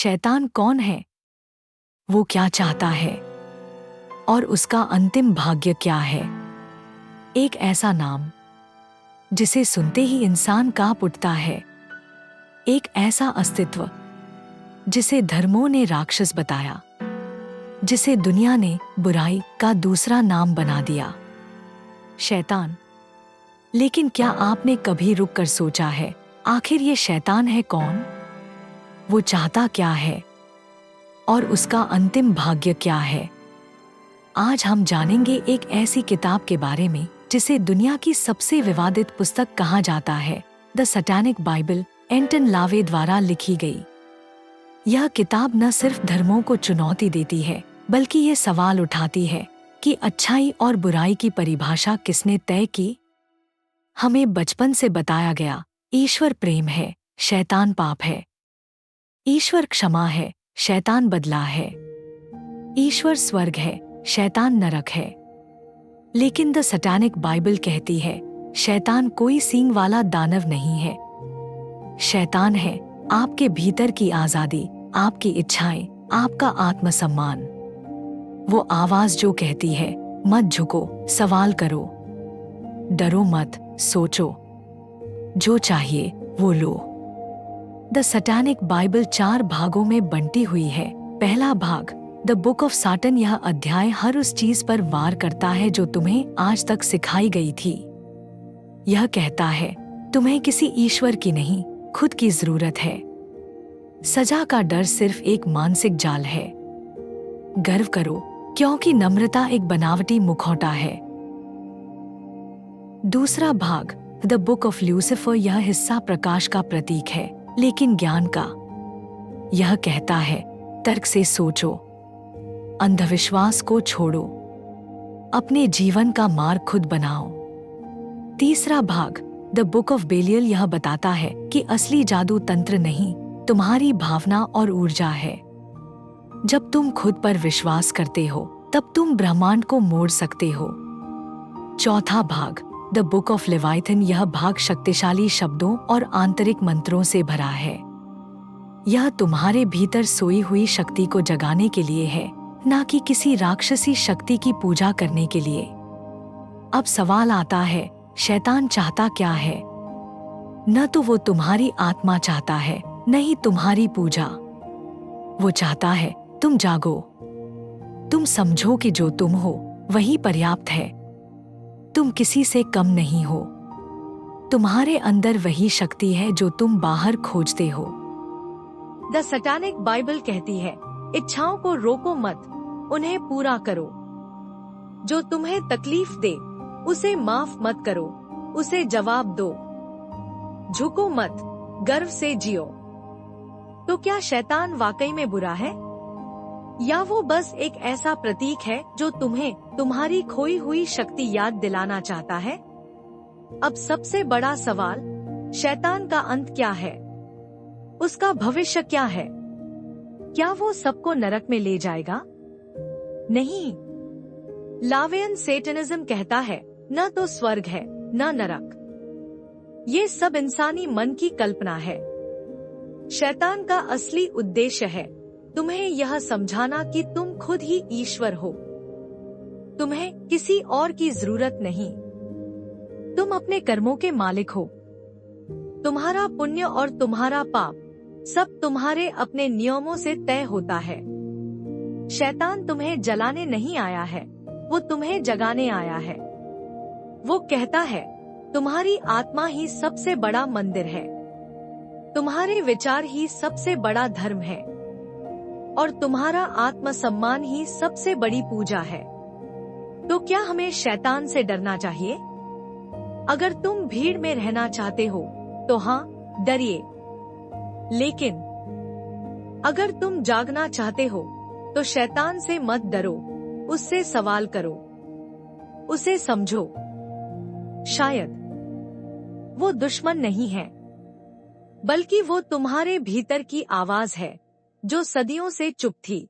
शैतान कौन है, वो क्या चाहता है और उसका अंतिम भाग्य क्या है। एक ऐसा नाम जिसे सुनते ही इंसान कांप उठता है। एक ऐसा अस्तित्व जिसे धर्मों ने राक्षस बताया, जिसे दुनिया ने बुराई का दूसरा नाम बना दिया, शैतान। लेकिन क्या आपने कभी रुक कर सोचा है, आखिर ये शैतान है कौन? वो चाहता क्या है और उसका अंतिम भाग्य क्या है? आज हम जानेंगे एक ऐसी किताब के बारे में जिसे दुनिया की सबसे विवादित पुस्तक कहा जाता है, द सैटानिक बाइबल, एंटन लावे द्वारा लिखी गई। यह किताब न सिर्फ धर्मों को चुनौती देती है, बल्कि ये सवाल उठाती है कि अच्छाई और बुराई की परिभाषा किसने तय की। हमें बचपन से बताया गया, ईश्वर प्रेम है, शैतान पाप है। ईश्वर क्षमा है, शैतान बदला है। ईश्वर स्वर्ग है, शैतान नरक है। लेकिन द सैटानिक बाइबल कहती है, शैतान कोई सींग वाला दानव नहीं है। शैतान है आपके भीतर की आजादी, आपकी इच्छाएं, आपका आत्मसम्मान। वो आवाज जो कहती है, मत झुको, सवाल करो, डरो मत, सोचो, जो चाहिए वो लो। द सैटानिक बाइबल 4 भागों में बंटी हुई है। पहला भाग, द बुक ऑफ साटन। यह अध्याय हर उस चीज पर वार करता है जो तुम्हें आज तक सिखाई गई थी। यह कहता है, तुम्हें किसी ईश्वर की नहीं, खुद की जरूरत है। सजा का डर सिर्फ एक मानसिक जाल है। गर्व करो, क्योंकि नम्रता एक बनावटी मुखौटा है। दूसरा भाग, द बुक ऑफ ल्यूसिफर। यह हिस्सा प्रकाश का प्रतीक है, लेकिन ज्ञान का। यह कहता है, तर्क से सोचो, अंधविश्वास को छोड़ो, अपने जीवन का मार्ग खुद बनाओ। तीसरा भाग, द बुक ऑफ बेलियल। यह बताता है कि असली जादू तंत्र नहीं, तुम्हारी भावना और ऊर्जा है। जब तुम खुद पर विश्वास करते हो, तब तुम ब्रह्मांड को मोड़ सकते हो। चौथा भाग, द बुक ऑफ लेवाइथन। यह भाग शक्तिशाली शब्दों और आंतरिक मंत्रों से भरा है। यह तुम्हारे भीतर सोई हुई शक्ति को जगाने के लिए है, ना कि किसी राक्षसी शक्ति की पूजा करने के लिए। अब सवाल आता है, शैतान चाहता क्या है? न तो वो तुम्हारी आत्मा चाहता है, न ही तुम्हारी पूजा। वो चाहता है तुम जागो, तुम समझो कि जो तुम हो वही पर्याप्त है। तुम किसी से कम नहीं हो। तुम्हारे अंदर वही शक्ति है जो तुम बाहर खोजते हो। द सैटानिक बाइबल कहती है, इच्छाओं को रोको मत, उन्हें पूरा करो। जो तुम्हें तकलीफ दे उसे माफ मत करो, उसे जवाब दो। झुको मत, गर्व से जियो। तो क्या शैतान वाकई में बुरा है, या वो बस एक ऐसा प्रतीक है जो तुम्हें तुम्हारी खोई हुई शक्ति याद दिलाना चाहता है? अब सबसे बड़ा सवाल, शैतान का अंत क्या है? उसका भविष्य क्या है? क्या वो सबको नरक में ले जाएगा? नहीं। लावेयन सेटनिज्म कहता है, न तो स्वर्ग है न नरक। ये सब इंसानी मन की कल्पना है। शैतान का असली उद्देश्य है तुम्हें यह समझाना कि तुम खुद ही ईश्वर हो। तुम्हें किसी और की जरूरत नहीं। तुम अपने कर्मों के मालिक हो। तुम्हारा पुण्य और तुम्हारा पाप सब तुम्हारे अपने नियमों से तय होता है। शैतान तुम्हें जलाने नहीं आया है, वो तुम्हें जगाने आया है। वो कहता है, तुम्हारी आत्मा ही सबसे बड़ा मंदिर है, तुम्हारे विचार ही सबसे बड़ा धर्म है, और तुम्हारा आत्मसम्मान ही सबसे बड़ी पूजा है। तो क्या हमें शैतान से डरना चाहिए? अगर तुम भीड़ में रहना चाहते हो तो हाँ, डरिए। लेकिन अगर तुम जागना चाहते हो तो शैतान से मत डरो, उससे सवाल करो, उसे समझो। शायद वो दुश्मन नहीं है, बल्कि वो तुम्हारे भीतर की आवाज है जो सदियों से चुप थी।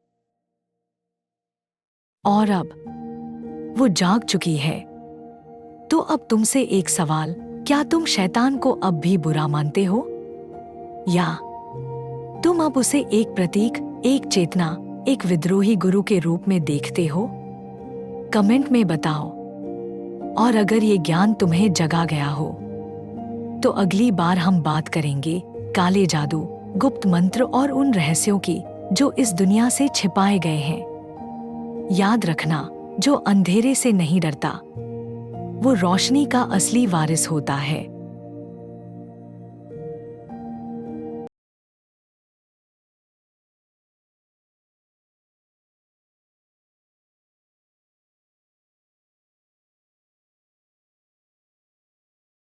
और अब वो जाग चुकी है। तो अब तुमसे एक सवाल, क्या तुम शैतान को अब भी बुरा मानते हो, या तुम अब उसे एक प्रतीक, एक चेतना, एक विद्रोही गुरु के रूप में देखते हो? कमेंट में बताओ। और अगर ये ज्ञान तुम्हें जगा गया हो तो अगली बार हम बात करेंगे काले जादू, गुप्त मंत्र और उन रहस्यों की जो इस दुनिया से छिपाए गए हैं। याद रखना, जो अंधेरे से नहीं डरता वो रोशनी का असली वारिस होता है।